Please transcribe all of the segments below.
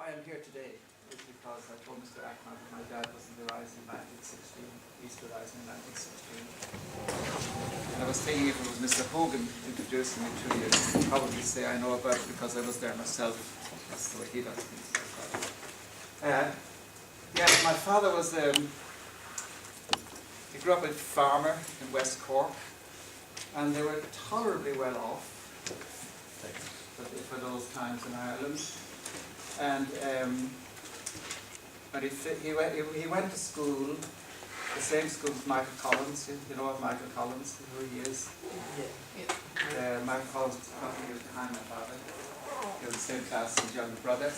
why I'm here today is because I told Mr. Ackman that my dad was in the Rising in 1916, Easter Rising in 1916. And I was thinking if it was Mr. Hogan introducing me to you, I'd probably say I know about it because I was there myself. That's the way he does things. My father was, he grew up a farmer in West Cork, and they were tolerably well off for those times in Ireland. And he went to school, the same school as Michael Collins. You know of Michael Collins, who he is? Yeah. Michael Collins was probably years behind my father. He was the same class as his younger brother.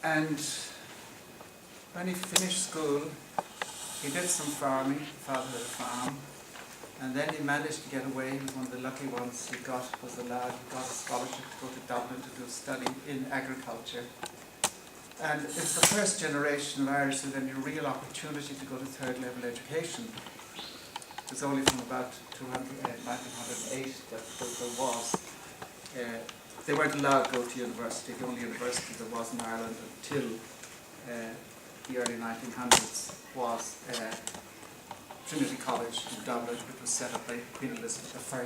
And when he finished school, he did some farming. Father had a farm. And then he managed to get away. He was one of the lucky ones he got, was a lad who got a scholarship to go to Dublin to do a study in agriculture. And it's the first generation of Irish with any real opportunity to go to third level education. It was only from about 1908 that there was. They weren't allowed to go to university. The only university there was in Ireland until the early 1900s was Trinity College in Dublin, which was set up by Queen Elizabeth I,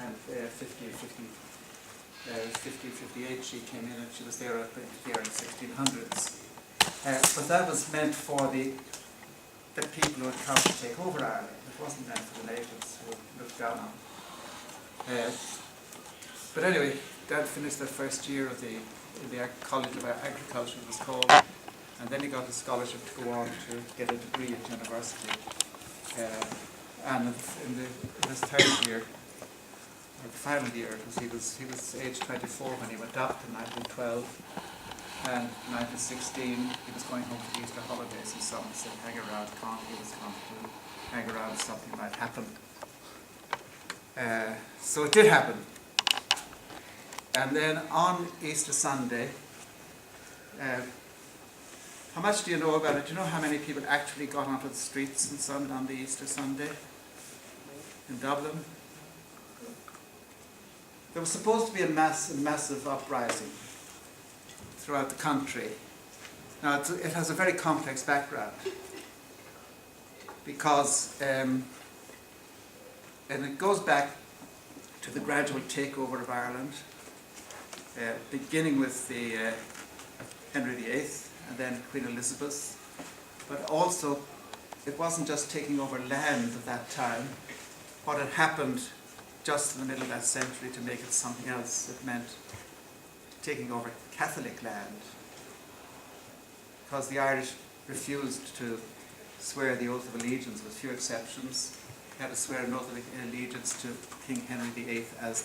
and 1558 she came in, and she was there in the early 1600s. But that was meant for the people who had come to take over Ireland. It wasn't meant for the natives who looked down on it. But anyway, Dad finished the first year of in the College of Agriculture, it was called. And then he got a scholarship to go on to get a degree at university. And in his third year, or the final year, he was age 24 when he went up in 1912. And in 1916, he was going home for the Easter holidays, and someone said, hang around, he was going to hang around, something might happen. So it did happen. And then on Easter Sunday, how much do you know about it? Do you know how many people actually got onto the streets on the Easter Sunday in Dublin? There was supposed to be a massive uprising throughout the country. Now, it has a very complex background because, and it goes back to the gradual takeover of Ireland, beginning with the Henry VIII, and then Queen Elizabeth. But also, it wasn't just taking over land at that time. What had happened just in the middle of that century to make it something else, it meant taking over Catholic land. Because the Irish refused to swear the oath of allegiance, with few exceptions. They had to swear an oath of allegiance to King Henry VIII as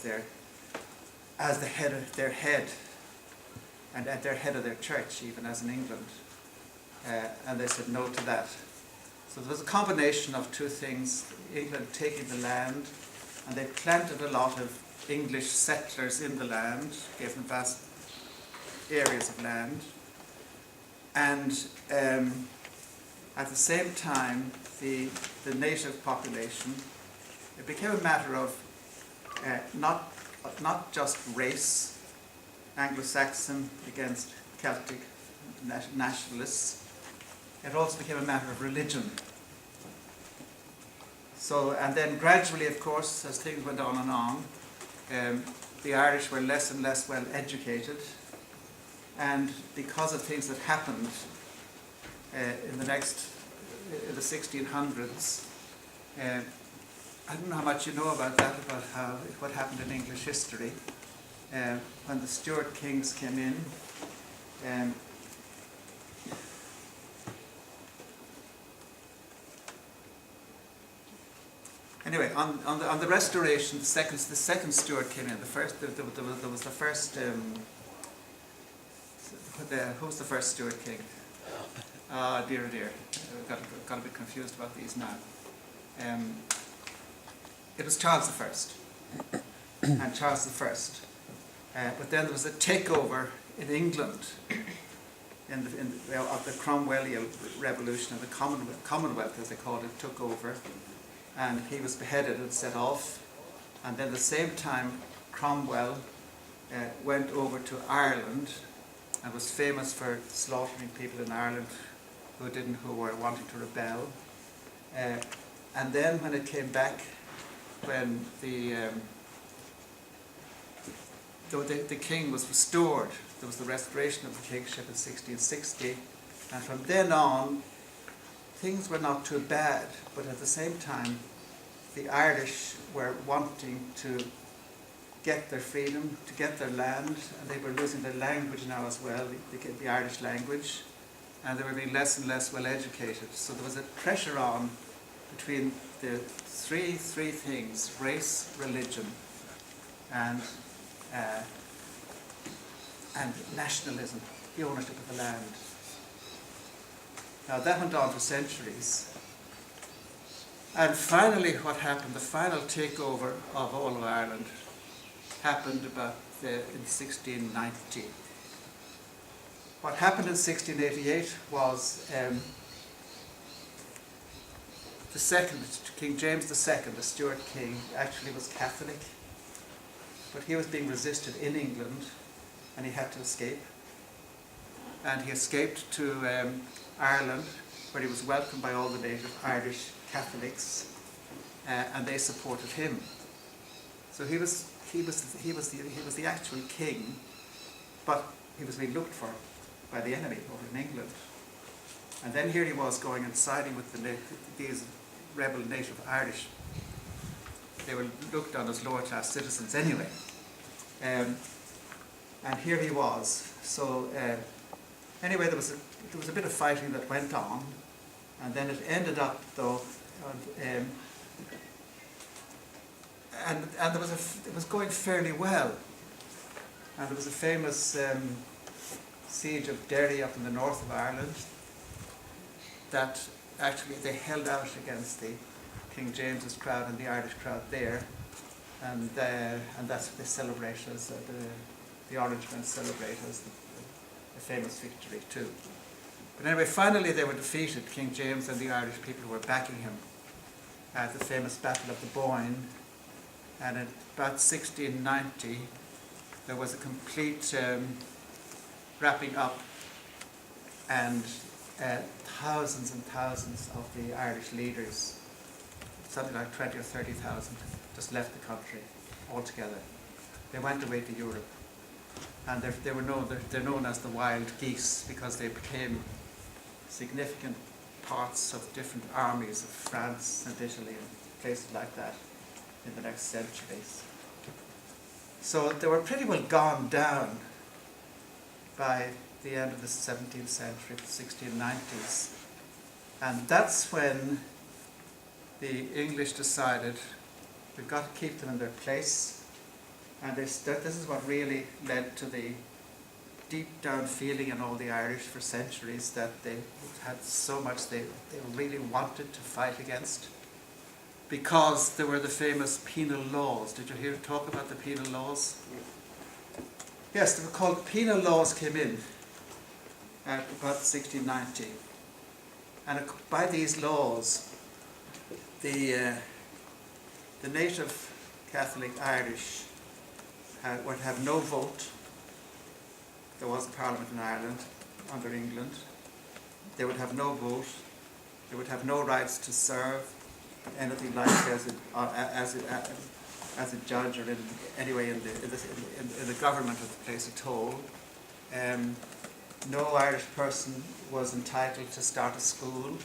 the head of their head, and at their head of their church, even as in England. And they said no to that. So there was a combination of two things: England taking the land, and they planted a lot of English settlers in the land, gave them vast areas of land, and at the same time, the native population, it became a matter of not just race, Anglo-Saxon against Celtic nationalists. It also became a matter of religion. So, and then gradually, of course, as things went on and on, the Irish were less and less well educated, and because of things that happened in the 1600s, I don't know how much you know about that, about what happened in English history. When the Stuart kings came in, anyway, on the Restoration, the second Stuart came in. The first, there was the first. Who was the first Stuart king? Dear, dear, got a bit confused about these now. It was Charles I, and Charles I. But then there was a takeover in England of the Cromwellian Revolution, and the Commonwealth, as they called it, took over, and he was beheaded and set off. And then at the same time, Cromwell went over to Ireland and was famous for slaughtering people in Ireland who were wanting to rebel. And then when it came back, when the king was restored, there was the restoration of the kingship in 1660, and from then on, things were not too bad, but at the same time, the Irish were wanting to get their freedom, to get their land, and they were losing their language now as well, the Irish language, and they were being less and less well educated. So there was a pressure on between the three things: race, religion, and nationalism, the ownership of the land. Now that went on for centuries. And finally what happened, the final takeover of all of Ireland, happened about in 1690. What happened in 1688 was King James II, the Stuart king, actually was Catholic, but he was being resisted in England and he had to escape. And he escaped to Ireland, where he was welcomed by all the native Irish Catholics, and they supported him. So he was the actual king, but he was being looked for by the enemy over in England. And then here he was going and siding with these rebel native Irish. They were looked on as lower class citizens anyway. And here he was. So anyway, there was a bit of fighting that went on, and then it ended up though, and it was going fairly well. And there was a famous siege of Derry up in the north of Ireland that actually they held out against the King James's crowd and the Irish crowd there, and that's what they celebrate as the Orangemen celebrate as the famous victory too. But anyway, finally they were defeated, King James and the Irish people who were backing him, at the famous Battle of the Boyne. And in about 1690 there was a complete wrapping up, and thousands and thousands of the Irish leaders, something like 20 or 30,000, just left the country altogether. They went away to Europe, and they're known as the wild geese because they became significant parts of different armies of France and Italy and places like that in the next centuries. So they were pretty well gone down by the end of the 17th century, the 1690s. And that's when the English decided we've got to keep them in their place. And this is what really led to the deep down feeling in all the Irish for centuries that they had so much they really wanted to fight against, because there were the famous penal laws. Did you hear talk about the penal laws? Yes, they were called penal laws, came in at about 1690. And by these laws, the native Catholic Irish would have no vote. There was a parliament in Ireland under England. They would have no vote. They would have no rights to serve anything like as a judge or in the government of the place at all. No Irish person was entitled to start a school.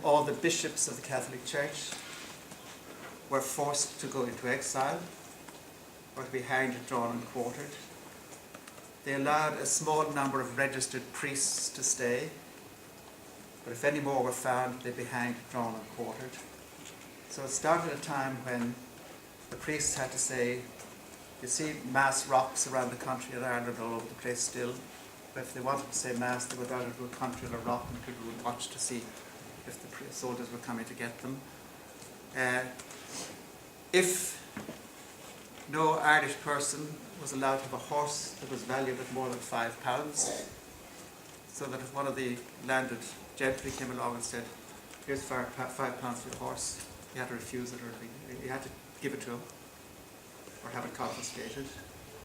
All the bishops of the Catholic Church were forced to go into exile or to be hanged, drawn and quartered. They allowed a small number of registered priests to stay, but if any more were found, they'd be hanged, drawn and quartered. So it started at a time when the priests had to say, you see mass rocks around the country in Ireland all over the place still, but if they wanted to say mass, they would go out into a country on a rock and people would watch to see if the soldiers were coming to get them. If no Irish person was allowed to have a horse that was valued at more than £5, so that if one of the landed gentry came along and said, here's £5 for your horse, you had to refuse it, or you had to give it to him or have it confiscated.